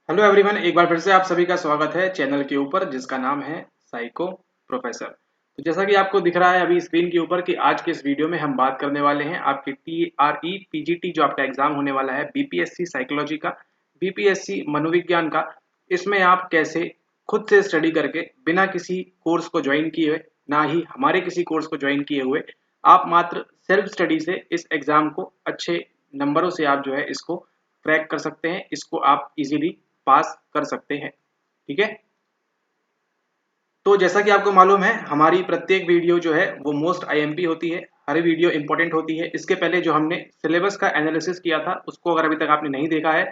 Hello everyone, एक बार फिर से आप सभी का स्वागत है चैनल के ऊपर जिसका नाम है साइको प्रोफेसर। तो जैसा कि आपको दिख रहा है अभी स्क्रीन के ऊपर कि आज के इस वीडियो में हम बात करने वाले हैं आपके TRE PGT जो आपका एग्जाम होने वाला है BPSC साइकोलॉजी का, BPSC मनोविज्ञान का। इसमें आप कैसे खुद से स्टडी करके बिना किसी कोर्स को ज्वाइन किए हुए, ना ही हमारे किसी कोर्स को ज्वाइन किए हुए, आप मात्र सेल्फ स्टडी से इस एग्जाम को अच्छे नंबरों से आप जो है इसको क्रैक कर सकते हैं, इसको आप इजीली पास कर सकते हैं। ठीक है, तो जैसा कि आपको मालूम है हमारी प्रत्येक वीडियो जो है वो मोस्ट आईएमपी होती है, हर वीडियो इंपॉर्टेंट होती है। इसके पहले जो हमने सिलेबस का एनालिसिस किया था उसको अगर अभी तक आपने नहीं देखा है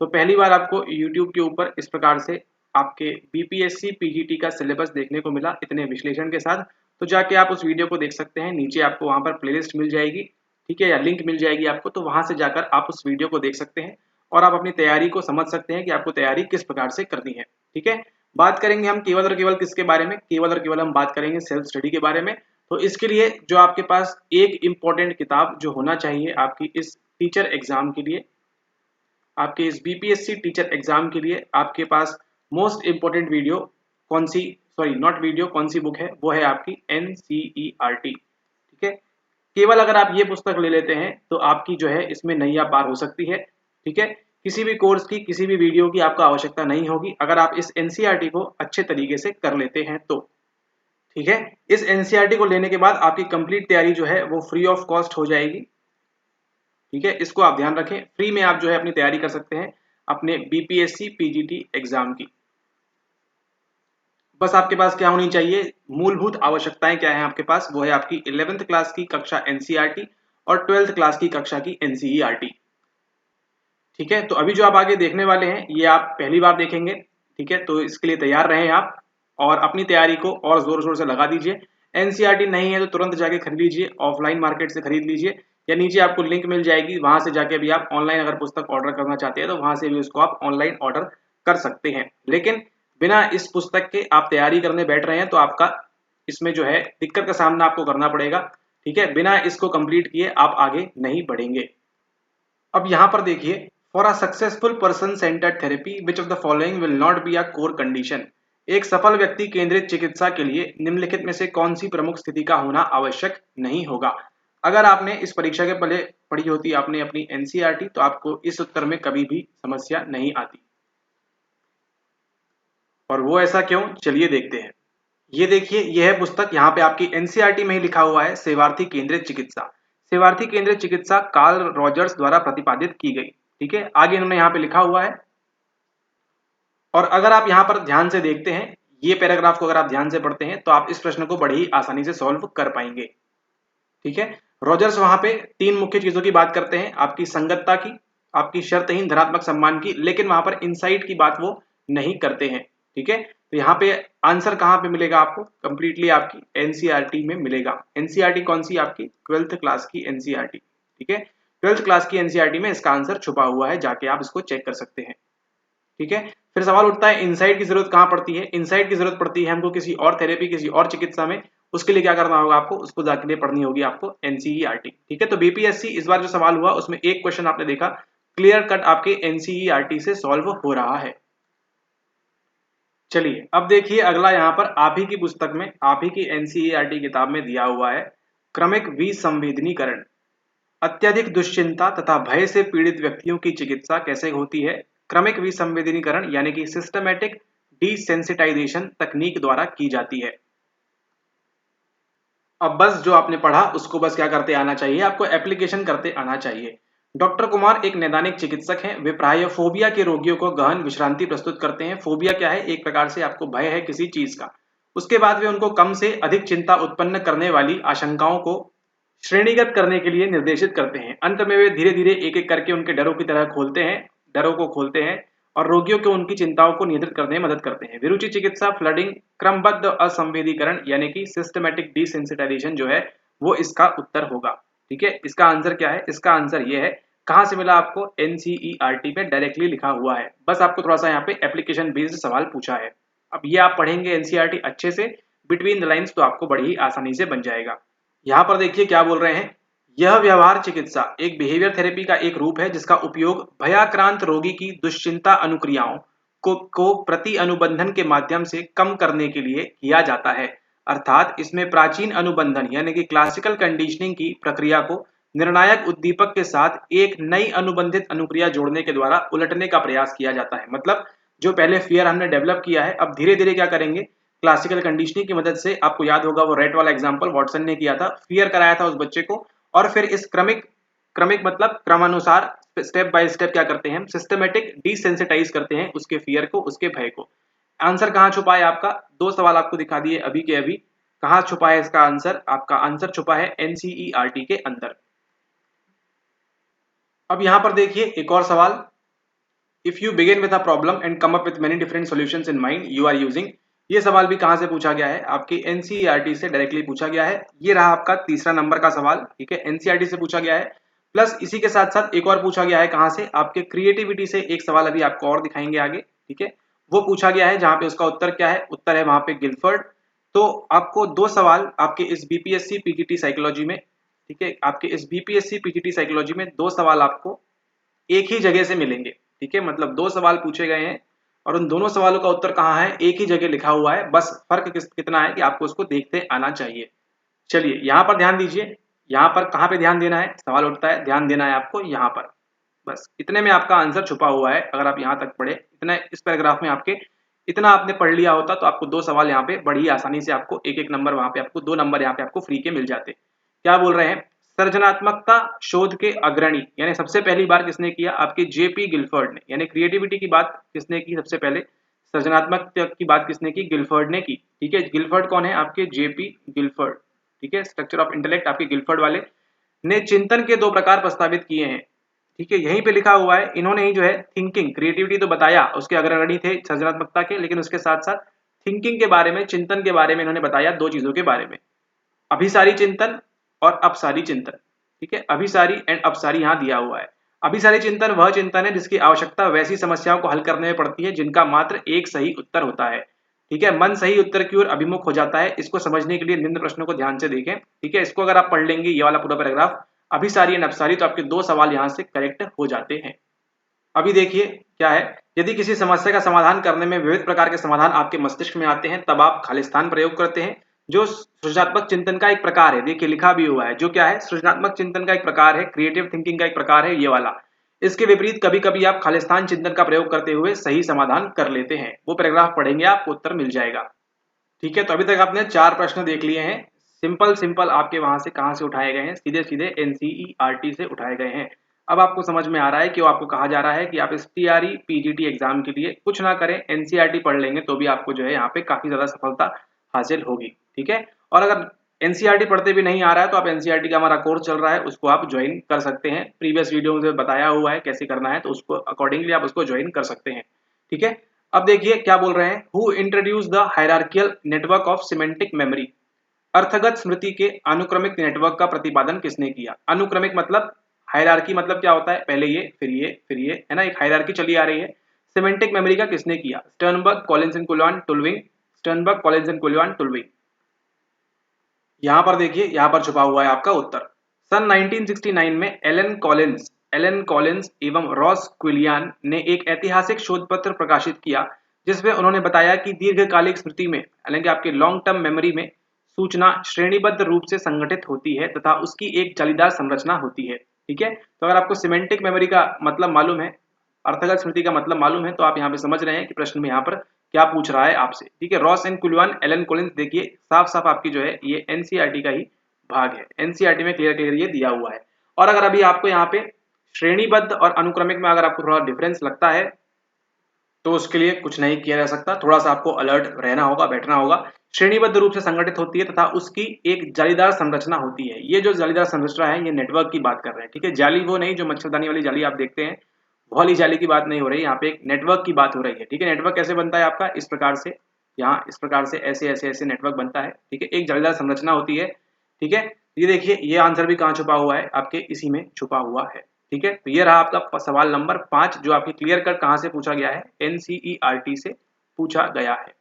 तो पहली बार आपको यूट्यूब के ऊपर इस प्रकार से आपके बीपीएससी पीजीटी का सिलेबस देखने को मिला इतने विश्लेषण के साथ। तो जाके आप उस वीडियो को देख सकते हैं, नीचे आपको वहां पर प्लेलिस्ट मिल जाएगी, ठीक है, या लिंक मिल जाएगी आपको, तो वहां से जाकर आप उस वीडियो को देख सकते हैं और आप अपनी तैयारी को समझ सकते हैं कि आपको तैयारी किस प्रकार से करनी है। ठीक है, बात करेंगे हम केवल और केवल किसके बारे में, केवल और केवल हम बात करेंगे सेल्फ स्टडी के बारे में। तो इसके लिए जो आपके पास एक इम्पोर्टेंट किताब जो होना चाहिए आपकी इस टीचर एग्जाम के लिए, आपके इस बीपीएससी टीचर एग्जाम के लिए आपके पास मोस्ट इम्पोर्टेंट वीडियो कौन सी, सॉरी नॉट वीडियो, कौन सी बुक है, वो है आपकी एनसीईआरटी। ठीक है, केवल अगर आप ये पुस्तक ले लेते हैं तो आपकी जो है इसमें नैया पार हो सकती है। ठीक है, किसी भी कोर्स की, किसी भी वीडियो की आपको आवश्यकता नहीं होगी अगर आप इस एनसीईआरटी को अच्छे तरीके से कर लेते हैं तो। ठीक है, इस एनसीईआरटी को लेने के बाद आपकी कंप्लीट तैयारी जो है वो फ्री ऑफ कॉस्ट हो जाएगी। ठीक है, इसको आप ध्यान रखें, फ्री में आप जो है अपनी तैयारी कर सकते हैं अपने बीपीएससी पीजीटी एग्जाम की। बस आपके पास क्या होनी चाहिए, मूलभूत आवश्यकताएं क्या है आपके पास, वो है आपकी 11th क्लास की कक्षा एनसीईआरटी और 12th क्लास की कक्षा की एनसीईआरटी। ठीक है, तो अभी जो आप आगे देखने वाले हैं ये आप पहली बार देखेंगे। ठीक है, तो इसके लिए तैयार रहें आप और अपनी तैयारी को और जोर शोर से लगा दीजिए। एनसीईआरटी नहीं है तो तुरंत जाके खरीद लीजिए, ऑफलाइन मार्केट से खरीद लीजिए, या नीचे आपको लिंक मिल जाएगी, वहां से जाके भी आप ऑनलाइन अगर पुस्तक ऑर्डर करना चाहते हैं तो वहां से भी उसको आप ऑनलाइन ऑर्डर कर सकते हैं। लेकिन बिना इस पुस्तक के आप तैयारी करने बैठ रहे हैं तो आपका इसमें जो है दिक्कत का सामना आपको करना पड़ेगा। ठीक है, बिना इसको कंप्लीट किए आप आगे नहीं बढ़ेंगे। अब यहाँ पर देखिए, for a successful person centred therapy which of the following will not be a core condition. एक सफल व्यक्ति केंद्रित चिकित्सा के लिए निम्नलिखित में से कौन सी प्रमुख स्थिति का होना आवश्यक नहीं होगा। अगर आपने इस परीक्षा के पहले पढ़ी होती आपने अपनी एनसीईआरटी तो आपको इस उत्तर में कभी भी समस्या नहीं आती। और वो ऐसा क्यों, चलिए देखते हैं। ये देखिए, यह है पुस्तक, यहाँ पे आपकी एनसीईआरटी में ही लिखा हुआ है सेवार्थी केंद्रित चिकित्सा। सेवार्थी केंद्रित चिकित्सा कार्ल रॉजर्स द्वारा प्रतिपादित की गई। ठीक है, आगे इन्होंने यहाँ पे लिखा हुआ है। और अगर आप यहाँ पर ध्यान से देखते हैं, ये पैराग्राफ को अगर आप ध्यान से पढ़ते हैं तो आप इस प्रश्न को बड़ी ही आसानी से सॉल्व कर पाएंगे। ठीक है, रॉजर्स वहां पे तीन मुख्य चीजों की बात करते हैं, आपकी संगतता की, आपकी शर्तहीन धनात्मक सम्मान की, लेकिन वहां पर इनसाइट की बात वो नहीं करते हैं। ठीक है, तो यहाँ पे आंसर कहाँ पे मिलेगा आपको, कंप्लीटली आपकी एनसीईआरटी में मिलेगा। एनसीईआरटी कौन सी, आपकी 12th क्लास की एनसीईआरटी। ठीक है, 12th क्लास की एनसीईआरटी में इसका आंसर छुपा हुआ है, जाके आप इसको चेक कर सकते हैं। ठीक है, फिर सवाल उठता है इनसाइट की जरूरत कहाँ पड़ती है। इनसाइट की जरूरत पड़ती है हमको किसी और थेरेपी, किसी और चिकित्सा में। उसके लिए क्या करना होगा आपको, उसको जाके लिए पढ़नी होगी आपको एनसीईआरटी। ठीक है, तो बीपीएससी इस बार जो सवाल हुआ उसमें एक क्वेश्चन आपने देखा क्लियर कट आपके एनसीईआरटी से सॉल्व हो रहा है। चलिए अब देखिए अगला, यहाँ पर आप ही की पुस्तक में, आप ही की एनसीईआरटी किताब में दिया हुआ है क्रमिक विसंवेदनीकरण, अत्यधिक दुश्चिंता तथा भय से पीड़ित व्यक्तियों की चिकित्सा कैसे होती है। क्रमिक विसंवेदनीकरण यानी कि सिस्टमैटिक डिसेंसिटाइजेशन तकनीक द्वारा की जाती है। अब बस जो आपने पढ़ा उसको बस क्या करते आना चाहिए, आपको एप्लीकेशन करते आना चाहिए। डॉक्टर कुमार एक नैदानिक चिकित्सक हैं, वे प्राय फोबिया के रोगियों को गहन विश्रांति प्रस्तुत करते हैं। फोबिया क्या है, एक प्रकार से आपको भय है किसी चीज का, उसके बाद वे उनको कम से अधिक चिंता उत्पन्न करने वाली आशंकाओं को श्रेणीगत करने के लिए निर्देशित करते हैं। अंत में वे धीरे धीरे एक एक करके उनके डरों की तरह खोलते हैं, डरों को खोलते हैं और रोगियों को उनकी चिंताओं को नियंत्रित करने में मदद करते हैं। विरुचि चिकित्सा फ्लडिंग, क्रमबद्ध असंवेदीकरण यानी कि सिस्टमैटिक डिसेंसिटाइजेशन जो है वो इसका उत्तर होगा। ठीक है, इसका आंसर क्या है, इसका आंसर ये है। कहां से मिला आपको, एनसीईआरटी में डायरेक्टली लिखा हुआ है। बस आपको थोड़ा सा यहाँ पे एप्लीकेशन बेस्ड सवाल पूछा है। अब ये आप पढ़ेंगे एनसीईआरटी अच्छे से बिटवीन द लाइन्स तो आपको बड़ी ही आसानी से बन जाएगा। यहाँ पर देखिए क्या बोल रहे हैं, यह व्यवहार चिकित्सा एक बिहेवियर थेरेपी का एक रूप है जिसका उपयोग भयाक्रांत रोगी की दुश्चिंता अनुक्रियाओं को प्रति अनुबंधन के माध्यम से कम करने के लिए किया जाता है। अर्थात इसमें प्राचीन अनुबंधन यानी कि क्लासिकल कंडीशनिंग की प्रक्रिया को निर्णायक उद्दीपक के साथ एक नई अनुबंधित अनुक्रिया जोड़ने के द्वारा उलटने का प्रयास किया जाता है। मतलब जो पहले फियर हमने डेवलप किया है, अब धीरे धीरे क्या करेंगे, क्लासिकल कंडीशनिंग की मदद से, आपको याद होगा वो रेट वाला एग्जाम्पल वॉटसन ने किया था, फियर कराया था उस बच्चे को, और फिर इस क्रमिक मतलब क्रमानुसार स्टेप बाय स्टेप क्या करते हैं, सिस्टमेटिक डिसेंसिटाइज करते हैं उसके फियर को, उसके भय को। आंसर कहाँ छुपा है आपका, दो सवाल आपको दिखा दिए अभी के अभी। कहाँ छुपा है इसका आंसर, आपका आंसर छुपा है एनसीईआरटी के अंदर। अब यहां पर देखिए एक और सवाल, if you begin with a problem and come up with many different solutions in mind you are using. ये सवाल भी कहां से पूछा गया है, आपकी एनसीईआरटी से डायरेक्टली पूछा गया है। ये रहा आपका तीसरा नंबर का सवाल, ठीक है, एनसीईआरटी से पूछा गया है। प्लस इसी के साथ साथ एक और पूछा गया है कहां से, आपके क्रिएटिविटी से एक सवाल अभी आपको और दिखाएंगे आगे, ठीक है, वो पूछा गया है, जहां पे उसका उत्तर क्या है, उत्तर है वहां पे गिलफर्ड। तो आपको दो सवाल आपके इस बीपीएससी पीजीटी साइकोलॉजी में, ठीक है, आपके इस बीपीएससी पीजीटी साइकोलॉजी में दो सवाल आपको एक ही जगह से मिलेंगे, ठीक है, मतलब दो सवाल पूछे गए हैं और उन दोनों सवालों का उत्तर कहाँ है, एक ही जगह लिखा हुआ है, बस फर्क कितना है कि आपको उसको देखते आना चाहिए। चलिए यहाँ पर ध्यान दीजिए, यहाँ पर कहाँ पे ध्यान देना है, सवाल उठता है, ध्यान देना है आपको यहाँ पर, बस इतने में आपका आंसर छुपा हुआ है। अगर आप यहाँ तक पढ़े, इतना इस पैराग्राफ में आपके इतना आपने पढ़ लिया होता तो आपको दो सवाल यहाँ पे बड़ी आसानी से, आपको एक एक नंबर वहां पे, आपको दो नंबर यहाँ पे आपको फ्री के मिल जाते। क्या बोल रहे हैं, सृजनात्मकता शोध के अग्रणी, यानी सबसे पहली बार किसने किया, आपके जेपी गिलफर्ड ने, यानी क्रिएटिविटी की बात किसने की सबसे पहले, सृजनात्मकता की बात किसने की, गिलफर्ड ने की, ठीक है। गिलफर्ड कौन है, आपके जेपी गिलफर्ड, ठीक है, स्ट्रक्चर ऑफ इंटेलेक्ट आपके गिलफर्ड वाले ने चिंतन के दो प्रकार प्रस्तावित किए हैं, ठीक है, यहीं पे लिखा हुआ है। इन्होंने ही जो है थिंकिंग, क्रिएटिविटी तो बताया, उसके अग्रणी थे सृजनात्मकता के, लेकिन उसके साथ साथ थिंकिंग के बारे में, चिंतन के बारे में इन्होंने बताया दो चीजों के बारे में, अभिसारी चिंतन और अपसारी चिंतन, ठीक है, अभिसारी एंड अपसारी यहाँ दिया हुआ है। अभिसारी चिंतन वह चिंतन है जिसकी आवश्यकता वैसी समस्याओं को हल करने में पड़ती है जिनका मात्र एक सही उत्तर होता है, ठीक है, मन सही उत्तर की ओर अभिमुख हो जाता है। इसको समझने के लिए निम्न प्रश्नों को ध्यान से देखें, ठीक है, इसको अगर आप पढ़ लेंगे ये वाला पूरा पैराग्राफ, अभिसारी एंड अपसारी, तो आपके दो सवाल यहाँ से करेक्ट हो जाते हैं। अभी देखिए क्या है, यदि किसी समस्या का समाधान करने में विविध प्रकार के समाधान आपके मस्तिष्क में आते हैं तब आप खालिस्तान प्रयोग करते हैं, जो सृजनात्मक चिंतन का एक प्रकार है। देखिए लिखा भी हुआ है, जो क्या है, सृजनात्मक चिंतन का एक प्रकार है, क्रिएटिव थिंकिंग का एक प्रकार है ये वाला। इसके विपरीत कभी कभी आप खालिस्तान चिंतन का प्रयोग करते हुए सही समाधान कर लेते हैं। वो पैराग्राफ पढ़ेंगे आपको उत्तर मिल जाएगा, ठीक है। तो अभी तक आपने 4 प्रश्न देख लिए हैं, सिंपल आपके वहां से कहां से उठाए गए हैं, सीधे सीधे एनसीईआरटी से उठाए गए हैं। अब आपको समझ में आ रहा है कि वो आपको कहा जा रहा है कि आप इस टीआरई पीजीटी एग्जाम के लिए कुछ ना करें, एनसीईआरटी पढ़ लेंगे तो भी आपको जो है यहाँ पे काफी ज्यादा सफलता हासिल होगी, ठीक है। और अगर एनसीईआरटी पढ़ते भी नहीं आ रहा है तो आप एनसीईआरटी का हमारा कोर्स चल रहा है, उसको आप ज्वाइन कर सकते हैं। प्रीवियस वीडियो में बताया हुआ है कैसे करना है, तो उसको अकॉर्डिंगली आप उसको ज्वाइन कर सकते हैं, ठीक है। अब देखिए क्या बोल रहे हैं, who introduce the hierarchical network of semantic memory, अर्थगत स्मृति के अनुक्रमिक नेटवर्क का प्रतिपादन किसने किया। अनुक्रमिक मतलब, हायरार्की मतलब क्या होता है, पहले ये फिर ये फिर ये, है ना, एक हायरार्की चली आ रही है। सिमेंटिक मेमोरी का किसने किया, स्टर्नबर्ग, कॉलिंसन, कुलवान, टुलविंग, स्टर्नबर्ग, कॉलिंसन, कुलवान, टुलविंग। यहां पर देखिए, यहां पर छुपा हुआ है आपका उत्तर। सन 1969 में एलन कॉलिंस एवं रॉस क्विलियन ने एक ऐतिहासिक शोध पत्र प्रकाशित किया जिसमें उन्होंने बताया कि दीर्घकालिक स्मृति में, हालांकि आपके लॉन्ग टर्म मेमोरी में, सूचना श्रेणीबद्ध रूप से संगठित होती है तथा उसकी एक जालीदार संरचना होती है, ठीक है। तो अगर आपको सिमेंटिक मेमोरी का मतलब मालूम है, अर्थगत स्मृति का मतलब मालूम है, तो आप यहाँ पे समझ रहे हैं कि प्रश्न में यहाँ पर क्या पूछ रहा है आपसे, ठीक है। Ross and Kulwan, Elon Collins, देखिए साफ साफ आपकी जो है ये एनसीईआरटी का ही भाग है, एनसीईआरटी में क्लियर ये दिया हुआ है। और अगर अभी आपको यहाँ पे श्रेणीबद्ध और अनुक्रमिक में अगर आपको थोड़ा डिफरेंस लगता है तो उसके लिए कुछ नहीं किया जा सकता, थोड़ा सा आपको अलर्ट रहना होगा, बैठना होगा। श्रेणीबद्ध रूप से संगठित होती है तथा उसकी एक जालीदार संरचना होती है। ये जो जालीदार संरचना है ये नेटवर्क की बात कर रहे हैं, ठीक है। जाली वो नहीं जो मच्छरदानी वाली जाली आप देखते हैं, वो वाली जाली की बात नहीं हो रही, यहाँ पे एक नेटवर्क की बात हो रही है, ठीक है। नेटवर्क कैसे बनता है आपका, इस प्रकार से, यहाँ इस प्रकार से ऐसे ऐसे ऐसे नेटवर्क बनता है, ठीक है, एक जालीदार संरचना होती है, ठीक है। ये देखिए ये आंसर भी कहाँ छुपा हुआ है, आपके इसी में छुपा हुआ है, ठीक है। तो ये रहा आपका सवाल नंबर 5 जो आपकी क्लियर कट कहां से पूछा गया है, एनसीईआरटी से पूछा गया है,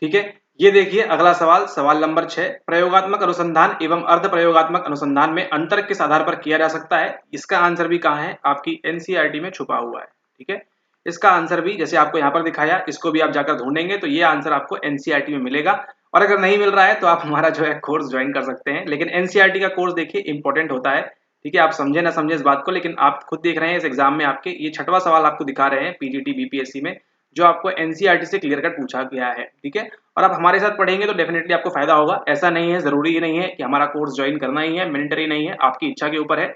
ठीक है। ये देखिए अगला सवाल, सवाल नंबर 6, प्रयोगात्मक अनुसंधान एवं अर्ध प्रयोगात्मक अनुसंधान में अंतर किस आधार पर किया जा सकता है। इसका आंसर भी कहाँ है, आपकी एनसीईआरटी में छुपा हुआ है, ठीक है। इसका आंसर भी जैसे आपको यहाँ पर दिखाया, इसको भी आप जाकर ढूंढेंगे तो ये आंसर आपको एनसीईआरटी में मिलेगा। और अगर नहीं मिल रहा है तो आप हमारा जो है कोर्स ज्वाइन कर सकते हैं। लेकिन एनसीईआरटी का कोर्स देखिए इंपॉर्टेंट होता है, ठीक है। आप समझे ना समझे इस बात को, लेकिन आप खुद देख रहे हैं इस एग्जाम में आपके ये 6वां सवाल आपको दिखा रहे हैं पीजीटी बीपीएससी में, जो आपको एनसीईआरटी से क्लियर कट पूछा गया है, ठीक है। और आप हमारे साथ पढ़ेंगे तो डेफिनेटली आपको फायदा होगा। ऐसा नहीं है, जरूरी ही नहीं है कि हमारा कोर्स ज्वाइन करना ही है, मैंडेटरी नहीं है, आपकी इच्छा के ऊपर है।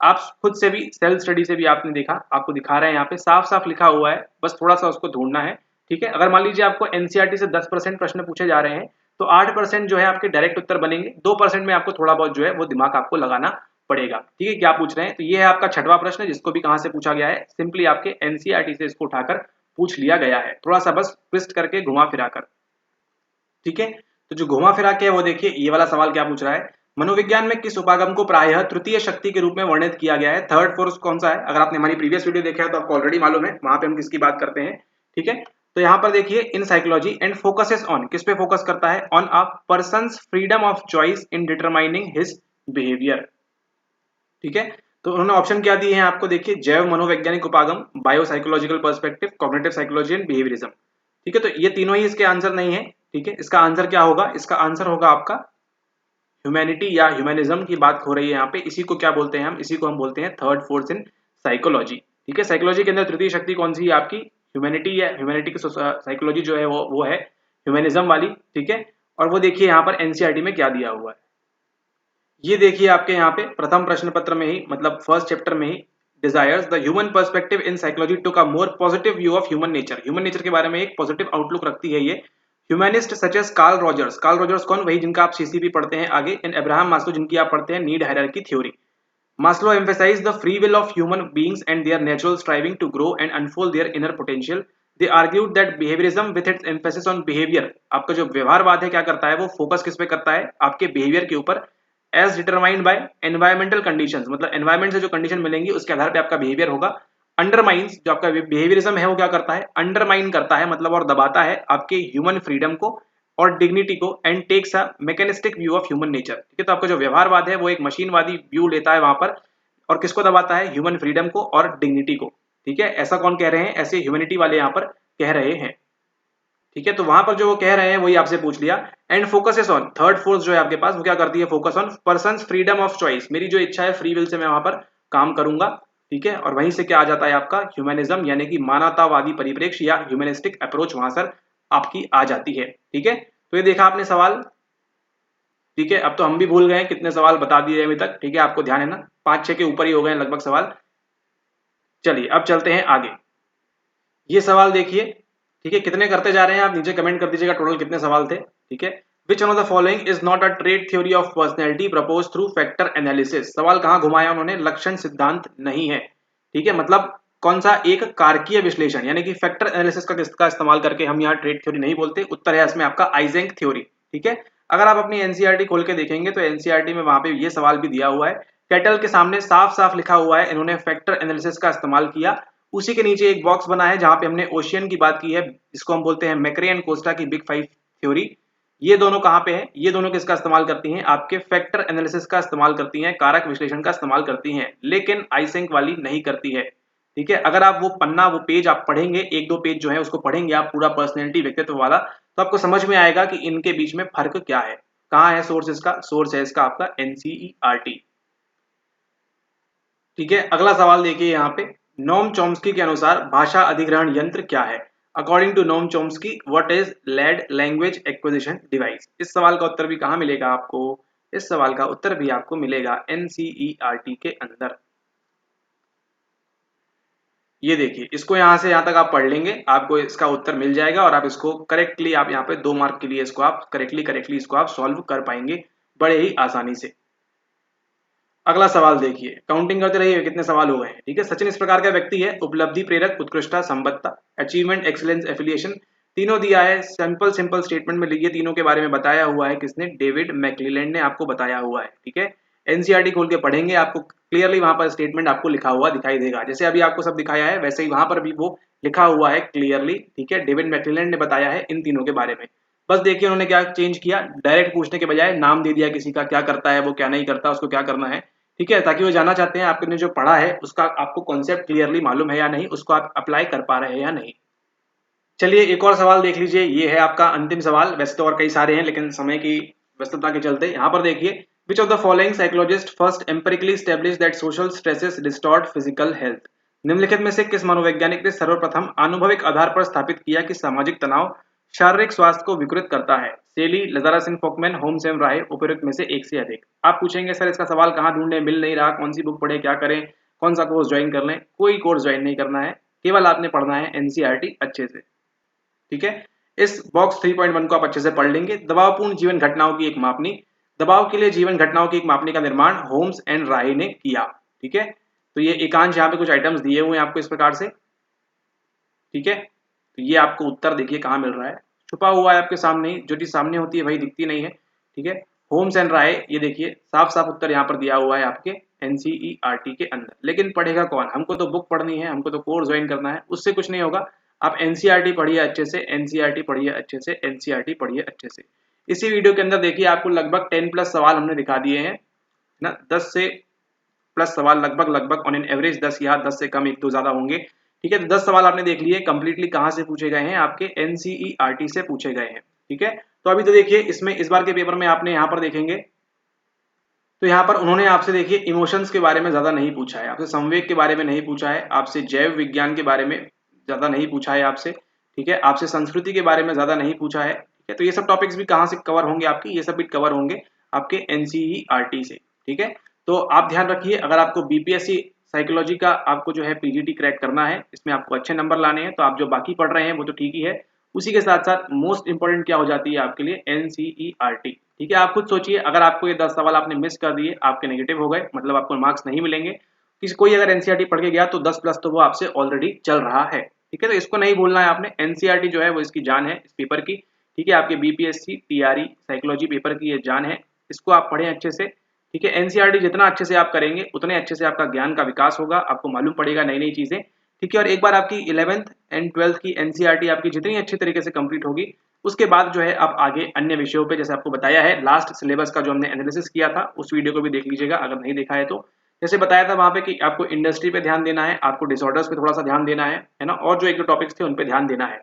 आप खुद से भी सेल्फ स्टडी से भी आपने देखा, आपको दिखा रहे हैं यहाँ पे साफ साफ लिखा हुआ है, बस थोड़ा सा उसको ढूंढना है, ठीक है। अगर मान लीजिए आपको एनसीईआरटी से 10% प्रश्न पूछे जा रहे हैं तो 8% जो है आपके डायरेक्ट उत्तर बनेंगे, 2% में आपको थोड़ा बहुत जो है वो दिमाग आपको लगाना पड़ेगा, ठीक है। क्या पूछ रहे हैं, तो ये है आपका 6वां प्रश्न, जिसको भी कहां से पूछा गया है, सिंपली आपके एनसीईआरटी से इसको उठाकर पूछ लिया गया है, थोड़ा सा बस ट्विस्ट करके घुमा फिरा कर, ठीक है। तो जो घुमा फिरा के है वो देखिए ये वाला सवाल क्या पूछ रहा है, मनोविज्ञान में किस उपागम को प्रायः तृतीय शक्ति के रूप में वर्णित किया गया है, थर्ड फोर्स कौन सा है। अगर आपने हमारी प्रीवियस वीडियो देखा है तो आपको ऑलरेडी मालूम है, वहां पे हम किसकी बात करते हैं, ठीक है। तो यहाँ पर देखिए in psychology and focuses on, किस पे फोकस करता है, on a persons freedom of choice in determining his behaviour, ठीक है। तो उन्होंने ऑप्शन क्या दिए हैं आपको, देखिए जैव मनोवैज्ञानिक उपागम, bio psychological perspective, cognitive psychology and behaviourism, ठीक है। तो ये तीनों ही इसके आंसर नहीं है, ठीक है। इसका आंसर क्या होगा, इसका आंसर होगा आपका ह्यूमैनिटी या ह्यूमैनिज्म की बात हो रही है यहाँ पे। इसी को क्या बोलते हैं हम, इसी को हम बोलते हैं थर्ड फोर्स इन साइकोलॉजी, ठीक है। साइकोलॉजी के अंदर तृतीय शक्ति कौन सी है आपकी, ह्यूमैनिटी या ह्यूमैनिटी की साइकोलॉजी जो है वो है ह्यूमैनिज्म वाली, ठीक है। और वो देखिए यहाँ पर एनसीईआरटी में क्या दिया हुआ है, ये देखिए आपके यहाँ पे प्रथम प्रश्न पत्र में ही, मतलब फर्स्ट चैप्टर में ही, desires the human perspective in psychology took a more positive view of human nature, human nature के बारे में एक पॉजिटिव आउटलुक रखती है ये। Humanist such as Carl Rogers, Carl Rogers कौन, वही जिनका आप सीसीपी पढ़ते हैं आगे, इन अब्राहम मास्लो जिनकी आप पढ़ते हैं need hierarchy theory. Maslow emphasized the free will of human beings and their natural striving to grow and unfold their inner potential. They argued that behaviorism with its emphasis on behavior, आपका जो व्यवहारवाद है क्या करता है, वो focus किस पे करता है, आपके बिहेवियर के ऊपर, as determined by environmental conditions, मतलब एनवायरमेंट से जो कंडीशन मिलेंगी उसके आधार पे आपका बिहेवियर होगा। अंडरमाइंस, जो आपका बिहेवियरिज्म है वो क्या करता है, अंडरमाइन करता है, मतलब और दबाता है आपके ह्यूमन फ्रीडम को और डिग्निटी को, and takes a mechanistic view of human nature, ठीक है। तो आपका जो व्यवहारवाद है वो एक मशीनवादी व्यू लेता है वहां पर, और किसको दबाता है, ह्यूमन फ्रीडम को और डिग्निटी को, ठीक है। ऐसा कौन कह रहे हैं, ऐसे ह्यूमैनिटी वाले यहाँ पर कह रहे हैं, ठीक है। तो वहां पर जो वो कह रहे हैं वही आपसे पूछ लिया। And focuses on, third force जो है आपके पास वो क्या करती है, focus on persons freedom of choice, मेरी जो इच्छा है फ्री विल से मैं वहां पर काम करूंगा, ठीक है। और वहीं से क्या आ जाता है आपका ह्यूमैनिज्म, यानी कि मानवतावादी परिप्रेक्ष्य या ह्यूमनिस्टिक अप्रोच वहां सर आपकी आ जाती है, ठीक है। तो ये देखा आपने सवाल, ठीक है। अब तो हम भी भूल गए कितने सवाल बता दिए अभी तक, ठीक है। आपको ध्यान है ना, 5-6 के ऊपर ही हो गए लगभग सवाल। चलिए अब चलते हैं आगे, ये सवाल देखिए, ठीक है। कितने करते जा रहे हैं आप नीचे कमेंट कर दीजिएगा, टोटल कितने सवाल थे, ठीक है। Which one of the following is not a trait theory of personality propose through factor analysis, सवाल कहां घुमाया उन्होंने, लक्षण सिद्धांत नहीं है, ठीक है। मतलब कौन सा एक कारकीय विश्लेषण, यानी कि फैक्टर एनालिसिस का किसका इस्तेमाल करके हम यहाँ ट्रेट थ्योरी नहीं बोलते, उत्तर है इसमें आपका आइजेंक थ्योरी, ठीक है। अगर आप अपनी एनसीईआरटी खोल के देखेंगे तो एनसीईआरटी में वहां पे ये सवाल भी दिया हुआ है, कैटल के सामने साफ साफ लिखा हुआ है इन्होंने फैक्टर एनालिसिस का इस्तेमाल किया। उसी के नीचे एक बॉक्स बना है जहां पे हमने ओशियन की बात की है, जिसको हम बोलते हैं मैक्रे एंड कोस्टा की बिग 5 थ्योरी। ये दोनों कहां पे है, ये दोनों किसका इस्तेमाल करती हैं, आपके फैक्टर एनालिसिस का इस्तेमाल करती हैं, कारक विश्लेषण का इस्तेमाल करती हैं, लेकिन आइसेंक वाली नहीं करती है, ठीक है। अगर आप वो पन्ना वो पेज आप पढ़ेंगे, 1-2 पेज जो है उसको पढ़ेंगे आप पूरा पर्सनैलिटी व्यक्तित्व वाला, तो आपको समझ में आएगा कि इनके बीच में फर्क क्या है। कहां है सोर्स इसका, सोर्स है इसका आपका एनसीईआरटी, ठीक है। अगला सवाल देखिए यहाँ पे, नोम चॉम्स्की के अनुसार भाषा अधिग्रहण यंत्र क्या है, according to Noam Chomsky what is LAD language acquisition device. इस सवाल का उत्तर भी कहाँ मिलेगा आपको, इस सवाल का उत्तर भी आपको मिलेगा एनसीईआरटी के अंदर। ये देखिए, इसको यहाँ से यहाँ तक आप पढ़ लेंगे, आपको इसका उत्तर मिल जाएगा और आप इसको करेक्टली, आप यहाँ पे 2 मार्क के लिए इसको आप करेक्टली इसको आप सॉल्व कर पाएंगे बड़े ही आसानी से। अगला सवाल देखिए, काउंटिंग करते रहिए कितने सवाल हो गए हैं, ठीक है। सचिन इस प्रकार का व्यक्ति है, उपलब्धि प्रेरक, उत्कृष्टता, संबद्धता, अचीवमेंट, एक्सीलेंस, एफिलिएशन, तीनों दिया है। सिंपल स्टेटमेंट में ये तीनों के बारे में बताया हुआ है किसने, डेविड मैक्लीलैंड ने आपको बताया हुआ है, ठीक है। एनसीईआरटी खोल के पढ़ेंगे, आपको क्लियरली वहां पर स्टेटमेंट आपको लिखा हुआ दिखाई देगा, जैसे अभी आपको सब दिखाया है वैसे ही वहां पर भी वो लिखा हुआ है क्लियरली, ठीक है। डेविड मैक्लीलैंड ने बताया है इन तीनों के बारे में। बस देखिए उन्होंने क्या चेंज किया, डायरेक्ट पूछने के बजाय नाम दे दिया किसी का, क्या करता है वो, क्या नहीं करता, उसको क्या करना है, ठीक है, ताकि वो जानना चाहते हैं आपने जो पढ़ा है उसका आपको कॉन्सेप्ट क्लियरली मालूम है या नहीं, उसको आप अप्लाई कर पा रहे हैं या नहीं। चलिए एक और सवाल देख लीजिए, ये है आपका अंतिम सवाल। वैसे तो और कई सारे हैं लेकिन समय की व्यस्तता के चलते यहाँ पर देखिए, which of the following psychologist first empirically establish that social stresses distort physical health. निम्नलिखित में से किस मनोवैज्ञानिक ने सर्वप्रथम आनुभविक आधार पर स्थापित किया कि सामाजिक तनाव शारीरिक स्वास्थ्य को विकृत करता है? सेली, Lazarus and Folkman, homes and राय, उपयुक्त में से एक से अधिक। आप पूछेंगे सर इसका सवाल कहाँ ढूंढे, मिल नहीं रहा, कौन सी बुक पढ़े, क्या करें, कौन सा कोर्स ज्वाइन कर लें? कोई कोर्स ज्वाइन नहीं करना है, केवल आपने पढ़ना है एनसीईआरटी अच्छे से। ठीक है, इस बॉक्स 3.1 को आप अच्छे से पढ़ लेंगे। दबावपूर्ण जीवन घटनाओं की एक मापनी। दबाव के लिए जीवन घटनाओं की एक मापनी का निर्माण होम्स एंड राय ने किया। ठीक है, तो ये एकांश यहाँ पे कुछ आइटम्स दिए हुए हैं आपको इस प्रकार से। ठीक है, तो ये आपको उत्तर देखिए कहाँ मिल रहा है, छुपा हुआ है आपके सामने ही, जो चीज सामने होती है वही दिखती नहीं है। ठीक है, होम्स एंड राय, ये देखिए साफ साफ उत्तर यहाँ पर दिया हुआ है आपके एनसीईआरटी के अंदर। लेकिन पढ़ेगा कौन? हमको तो बुक पढ़नी है, हमको तो कोर्स ज्वाइन करना है, उससे कुछ नहीं होगा। आप एनसीईआरटी पढ़िए अच्छे से, एनसीईआरटी पढ़िए अच्छे से, एनसीईआरटी पढ़िए अच्छे से। इसी वीडियो के अंदर देखिए आपको लगभग 10 प्लस सवाल हमने दिखा दिए हैं ना, 10 से प्लस सवाल लगभग लगभग ऑन एन एवरेज 10 या 10 से कम, एक दो ज्यादा होंगे। ठीक है, तो 10 सवाल आपने देख लिए कंप्लीटली, कहाँ से पूछे गए हैं? आपके एनसीईआरटी से पूछे गए हैं। ठीक है, तो अभी तो देखिए इसमें इस बार के पेपर में आपने यहाँ पर देखेंगे तो यहाँ पर उन्होंने आपसे देखिए इमोशंस के बारे में ज्यादा नहीं पूछा है, आपसे संवेग के बारे में नहीं पूछा है, आपसे जैव विज्ञान के बारे में ज्यादा नहीं पूछा है आपसे। ठीक है, आपसे संस्कृति के बारे में ज्यादा नहीं पूछा है। ठीक है, तो ये सब टॉपिक्स भी कहाँ से कवर होंगे आपकी? ये सब भी कवर होंगे आपके एनसीईआरटी से। ठीक है, तो आप ध्यान रखिए, अगर आपको बीपीएससी साइकोलॉजी का आपको जो है पीजीटी क्रैक करना है, इसमें आपको अच्छे नंबर लाने हैं, तो आप जो बाकी पढ़ रहे हैं वो तो ठीक ही है, उसी के साथ साथ मोस्ट इंपोर्टेंट क्या हो जाती है आपके लिए? एनसीईआरटी। ठीक है, आप खुद सोचिए, अगर आपको ये 10 सवाल आपने मिस कर दिए, आपके नेगेटिव हो गए, मतलब आपको मार्क्स नहीं मिलेंगे। किसी कोई अगर एनसीईआरटी पढ़ के गया तो 10 प्लस तो वो आपसे ऑलरेडी चल रहा है। ठीक है, तो इसको नहीं भूलना है आपने, एनसीईआरटी जो है वो इसकी जान है इस पेपर की। ठीक है, आपके बीपीएससी टीआरई साइकोलॉजी पेपर की ये जान है, इसको आप पढ़ें अच्छे से। ठीक है, एनसीईआरटी जितना अच्छे से आप करेंगे उतने अच्छे से आपका ज्ञान का विकास होगा, आपको मालूम पड़ेगा नई नई चीजें। ठीक है, और एक बार आपकी 11th एंड 12th की एनसीईआरटी आपकी जितनी अच्छी तरीके से कंप्लीट होगी, उसके बाद जो है आप आगे अन्य विषयों पे, जैसे आपको बताया है लास्ट सिलेबस का जो हमने एनालिसिस किया था, उस वीडियो को भी देख लीजिएगा अगर नहीं देखा है तो। जैसे बताया था वहां पे कि आपको इंडस्ट्री पे ध्यान देना है, आपको डिसऑर्डर्स पे थोड़ा सा ध्यान देना है ना, और जो एक दो टॉपिक्स थे उन पे ध्यान देना है।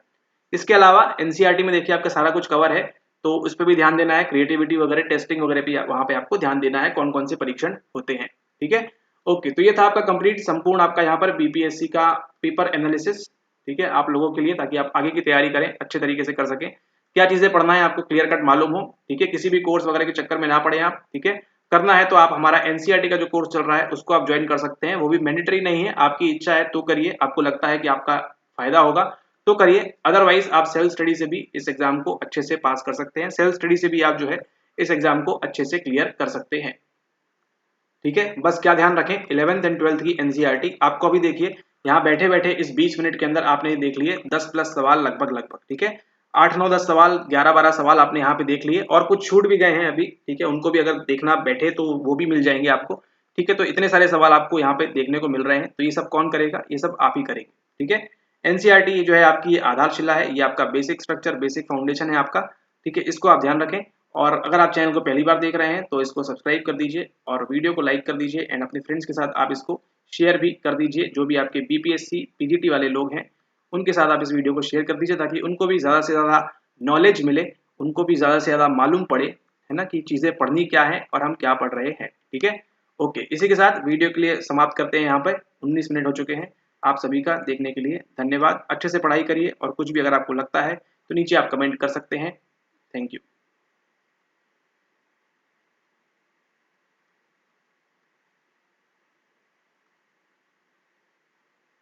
इसके अलावा एनसीईआरटी में देखिए आपका सारा कुछ कवर है, तो उस पर भी ध्यान देना है, क्रिएटिविटी वगैरह टेस्टिंग वगैरह भी वहां पे आपको ध्यान देना है, कौन कौन से परीक्षण होते हैं। ठीक है, ओके, तो ये था आपका कंप्लीट संपूर्ण आपका यहाँ पर बीपीएससी का पेपर एनालिसिस। ठीक है, आप लोगों के लिए, ताकि आप आगे की तैयारी करें, अच्छे तरीके से कर सकें, क्या चीजें पढ़ना है आपको क्लियर कट मालूम हो। ठीक है, किसी भी कोर्स वगैरह के चक्कर में ना पड़े आप। ठीक है, करना है तो आप हमारा एनसीईआरटी का जो कोर्स चल रहा है उसको आप ज्वाइन कर सकते हैं, वो भी मैंडेटरी नहीं है, आपकी इच्छा है तो करिए, आपको लगता है कि आपका फायदा होगा तो करिए, अदरवाइज आप सेल्फ स्टडी से भी इस एग्जाम को अच्छे से पास कर सकते हैं, सेल्फ स्टडी से भी आप जो है इस एग्जाम को अच्छे से क्लियर कर सकते हैं। ठीक है, बस क्या ध्यान रखें, 11th एंड 12th की एनसीईआरटी आपको अभी देखिए यहाँ बैठे बैठे इस 20 मिनट के अंदर आपने देख लिए 10 प्लस सवाल लगभग लगभग। ठीक है, 8 9 10 सवाल, 11 12 सवाल आपने यहाँ पे देख लिए, और कुछ छूट भी गए हैं अभी। ठीक है, उनको भी अगर देखना बैठे तो वो भी मिल जाएंगे आपको। ठीक है, तो इतने सारे सवाल आपको यहाँ पे देखने को मिल रहे हैं, तो ये सब कौन करेगा? ये सब आप ही करेंगे। ठीक है, एनसीईआरटी जो है आपकी ये आधारशिला है, ये आपका बेसिक स्ट्रक्चर, बेसिक फाउंडेशन है आपका। ठीक है, इसको आप ध्यान रखें, और अगर आप चैनल को पहली बार देख रहे हैं तो इसको सब्सक्राइब कर दीजिए और वीडियो को लाइक कर दीजिए, एंड अपने फ्रेंड्स के साथ आप इसको शेयर भी कर दीजिए, जो भी आपके बीपीएससी पीजीटी वाले लोग हैं उनके साथ आप इस वीडियो को शेयर कर दीजिए, ताकि उनको भी ज़्यादा से ज़्यादा नॉलेज मिले, उनको भी ज़्यादा से ज़्यादा मालूम पड़े, है ना, कि चीज़ें पढ़नी क्या है और हम क्या पढ़ रहे हैं। ठीक है, ओके, इसी के साथ वीडियो के लिए समाप्त करते हैं, यहाँ पर 19 मिनट हो चुके हैं। आप सभी का देखने के लिए धन्यवाद, अच्छे से पढ़ाई करिए, और कुछ भी अगर आपको लगता है तो नीचे आप कमेंट कर सकते हैं। Thank you.